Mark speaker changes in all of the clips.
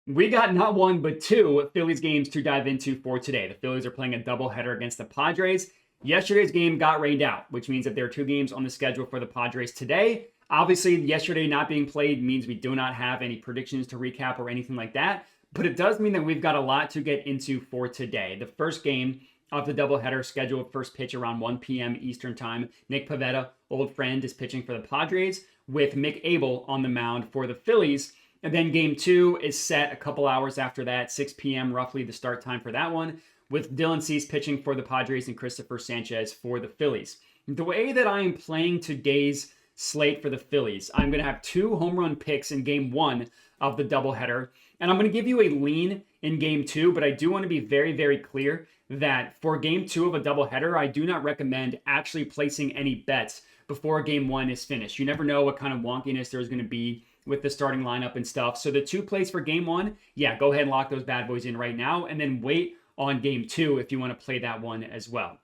Speaker 1: We got not one, but two Phillies games to dive into for today. The Phillies are playing a doubleheader against the Padres. Yesterday's game got rained out, which means that there are two games on the schedule for the Padres today. Obviously, yesterday not being played means we do not have any predictions to recap or anything like that, but it does mean that we've got a lot to get into for today. The first game of the doubleheader scheduled first pitch around 1 p.m. Eastern Time. Nick Pivetta, old friend, is pitching for the Padres with Mick Abel on the mound for the Phillies. And then game two is set a couple hours after that, 6 p.m. roughly the start time for that one, with Dylan Cease pitching for the Padres and Christopher Sanchez for the Phillies. The way that I am playing today's slate for the Phillies, I'm going to have two home run picks in game one of the doubleheader. And I'm going to give you a lean in game two, but I do want to be very, very clear that for game two of a doubleheader, I do not recommend actually placing any bets before game one is finished. You never know what kind of wonkiness there's going to be with the starting lineup and stuff. So the two plays for game one, yeah, go ahead and lock those bad boys in right now and then wait on game two if you want to play that one as well.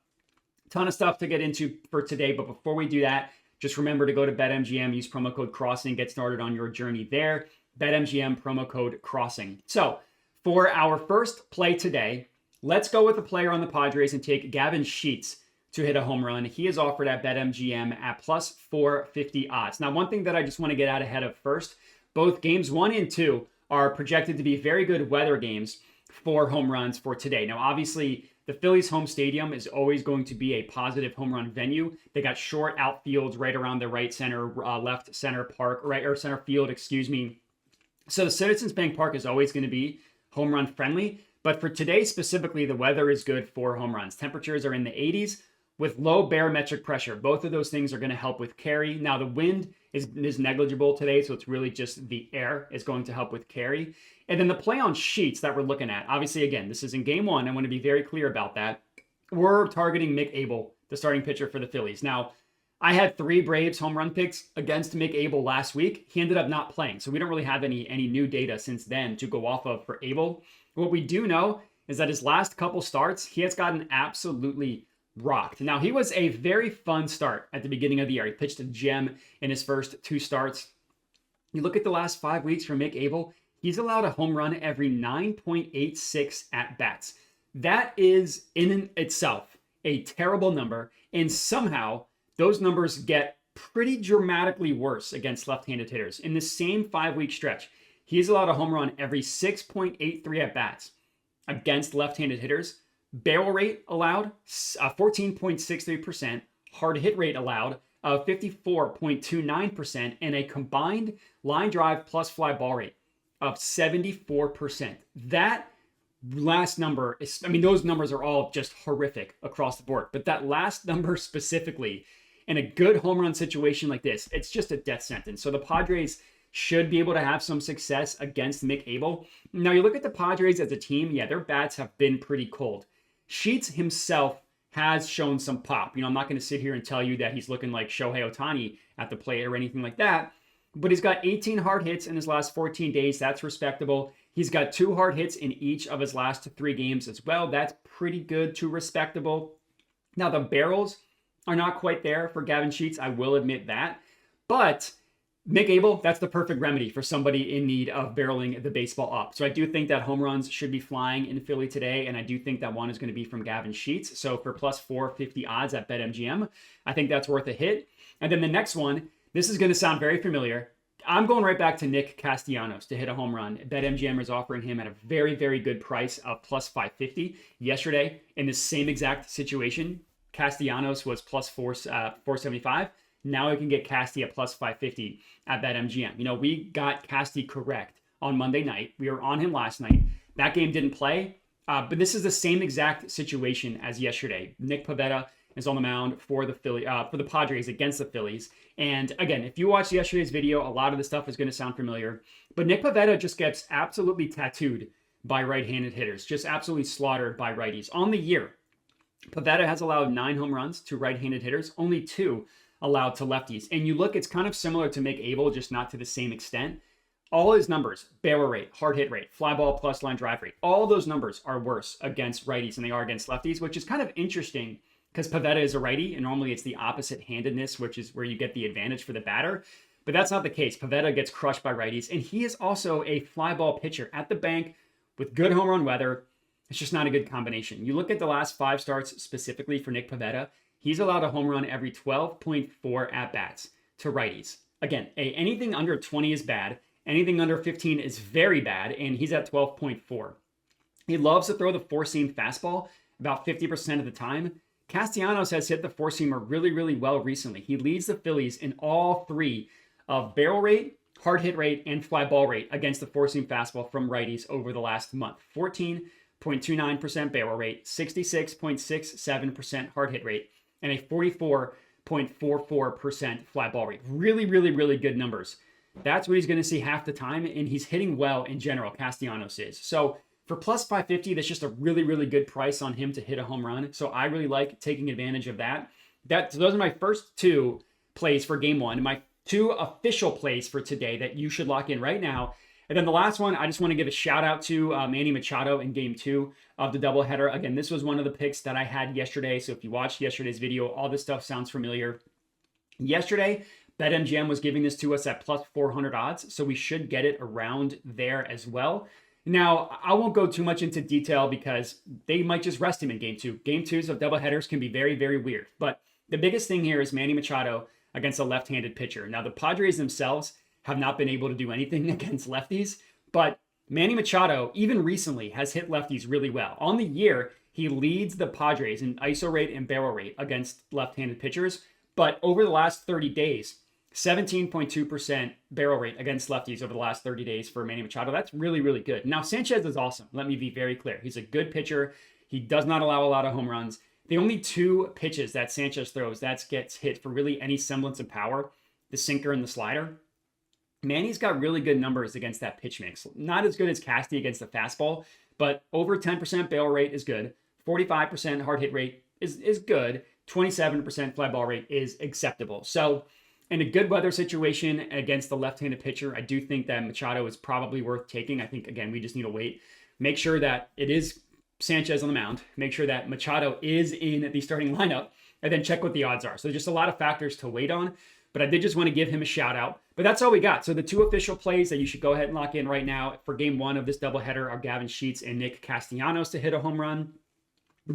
Speaker 1: Ton of stuff to get into for today, but before we do that, just remember to go to BetMGM, use promo code CROSSING, get started on your journey there. BetMGM, promo code CROSSING. So for our first play today, let's go with a player on the Padres and take Gavin to hit a home run. He is offered at BetMGM at plus 450 odds. Now, one thing that I just want to get out ahead of first, both games one and two are projected to be very good weather games for home runs for today. Now, obviously, the Phillies home stadium is always going to be a positive home run venue. They got short outfields right around the right center, left center park, right or center field, excuse me. So the Citizens Bank Park is always going to be home run friendly. But for today specifically, the weather is good for home runs. Temperatures are in the 80s. With low barometric pressure. Both of those things are going to help with carry. Now, the wind is negligible today, so it's really just the air is going to help with carry. And then the play on sheets that we're looking at, obviously, again, this is in game one. I want to be very clear about that. We're targeting Mick Abel, the starting pitcher for the Phillies. Now, I had three Braves home run picks against Mick Abel last week. He ended up not playing, so we don't really have any new data since then to go off of for Abel. What we do know is that his last couple starts, he has gotten absolutely rocked. Now, he was a very fun start at the beginning of the year. He pitched a gem in his first two starts. You look at the last 5 weeks for Mick Abel, he's allowed a home run every 9.86 at-bats. That is in itself a terrible number, and somehow those numbers get pretty dramatically worse against left-handed hitters. In the same 5-week stretch, he's allowed a home run every 6.83 at-bats against left-handed hitters. Barrel rate allowed, 14.63%. Hard hit rate allowed, 54.29%. And a combined line drive plus fly ball rate of 74%. That last number is, those numbers are all just horrific across the board. But that last number specifically, in a good home run situation like this, it's just a death sentence. So the Padres should be able to have some success against Mick Abel. Now, you look at the Padres as a team, yeah, their bats have been pretty cold. Sheets himself has shown some pop. I'm not going to sit here and tell you that he's looking like Shohei Ohtani at the plate or anything like that, but he's got 18 hard hits in his last 14 days. That's respectable. He's got 2 hard hits in each of his last 3 games as well. That's pretty good to respectable. Now, the barrels are not quite there for Gavin Sheets. I will admit that, but Mick Abel, that's the perfect remedy for somebody in need of barreling the baseball up. So I do think that home runs should be flying in Philly today, and I do think that one is going to be from Gavin Sheets. So for plus 450 odds at BetMGM, I think that's worth a hit. And then the next one, this is going to sound very familiar. I'm going right back to Nick Castellanos to hit a home run. BetMGM is offering him at a very, very good price of plus 550. Yesterday, in the same exact situation, Castellanos was plus 475. Now we can get Casty at plus 550 at BetMGM. We got Casty correct on Monday night. We were on him last night. That game didn't play, but this is the same exact situation as yesterday. Nick Pivetta is on the mound for the Padres against the Phillies. And again, if you watched yesterday's video, a lot of the stuff is going to sound familiar. But Nick Pivetta just gets absolutely tattooed by right-handed hitters, just absolutely slaughtered by righties. On the year, Pivetta has allowed 9 home runs to right-handed hitters, only 2 allowed to lefties. And you look, it's kind of similar to Mick Abel, just not to the same extent. All his numbers, barrel rate, hard hit rate, fly ball plus line drive rate, all those numbers are worse against righties than they are against lefties, which is kind of interesting because Pivetta is a righty, and normally it's the opposite handedness, which is where you get the advantage for the batter. But that's not the case. Pivetta gets crushed by righties, and he is also a fly ball pitcher at the bank with good home run weather. It's just not a good combination. You look at the last 5 starts specifically for Nick Pivetta, he's allowed a home run every 12.4 at-bats to righties. Again, anything under 20 is bad. Anything under 15 is very bad, and he's at 12.4. He loves to throw the four-seam fastball about 50% of the time. Castellanos has hit the four-seamer really, really well recently. He leads the Phillies in all 3 of barrel rate, hard hit rate, and fly ball rate against the four-seam fastball from righties over the last month. 14.29% barrel rate, 66.67% hard hit rate, and a 44.44% fly ball rate. Really, really, really good numbers. That's what he's going to see half the time, and he's hitting well in general, Castellanos is. So for plus 550, that's just a really, really good price on him to hit a home run. So I really like taking advantage of that. So those are my first 2 plays for game 1. My 2 official plays for today that you should lock in right now. And then the last one, I just want to give a shout out to Manny Machado in game 2 of the doubleheader. Again, this was one of the picks that I had yesterday. So if you watched yesterday's video, all this stuff sounds familiar. Yesterday, BetMGM was giving this to us at plus 400 odds. So we should get it around there as well. Now, I won't go too much into detail because they might just rest him in game 2. Game 2s of doubleheaders can be very, very weird. But the biggest thing here is Manny Machado against a left-handed pitcher. Now, the Padres themselves have not been able to do anything against lefties, but Manny Machado, even recently, has hit lefties really well. On the year, he leads the Padres in ISO rate and barrel rate against left-handed pitchers, but over the last 30 days, 17.2% barrel rate against lefties over the last 30 days for Manny Machado. That's really, really good. Now, Sanchez is awesome. Let me be very clear. He's a good pitcher. He does not allow a lot of home runs. The only 2 pitches that Sanchez throws that gets hit for really any semblance of power, the sinker and the slider. Manny's got really good numbers against that pitch mix. Not as good as Casty against the fastball, but over 10% barrel rate is good. 45% hard hit rate is good. 27% fly ball rate is acceptable. So in a good weather situation against the left-handed pitcher, I do think that Machado is probably worth taking. I think, again, we just need to wait. Make sure that it is Sanchez on the mound. Make sure that Machado is in the starting lineup, and then check what the odds are. So there's just a lot of factors to wait on, but I did just want to give him a shout out. But that's all we got. So the 2 official plays that you should go ahead and lock in right now for game 1 of this doubleheader are Gavin and Nick Castellanos to hit a home run.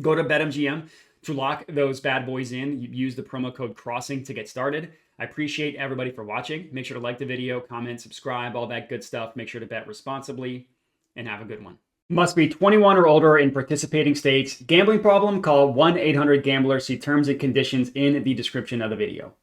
Speaker 1: Go to BetMGM to lock those bad boys in. You use the promo code CROSSING to get started. I appreciate everybody for watching. Make sure to like the video, comment, subscribe, all that good stuff. Make sure to bet responsibly, and have a good one. Must be 21 or older in participating states. Gambling problem? Call 1-800-GAMBLER. See terms and conditions in the description of the video.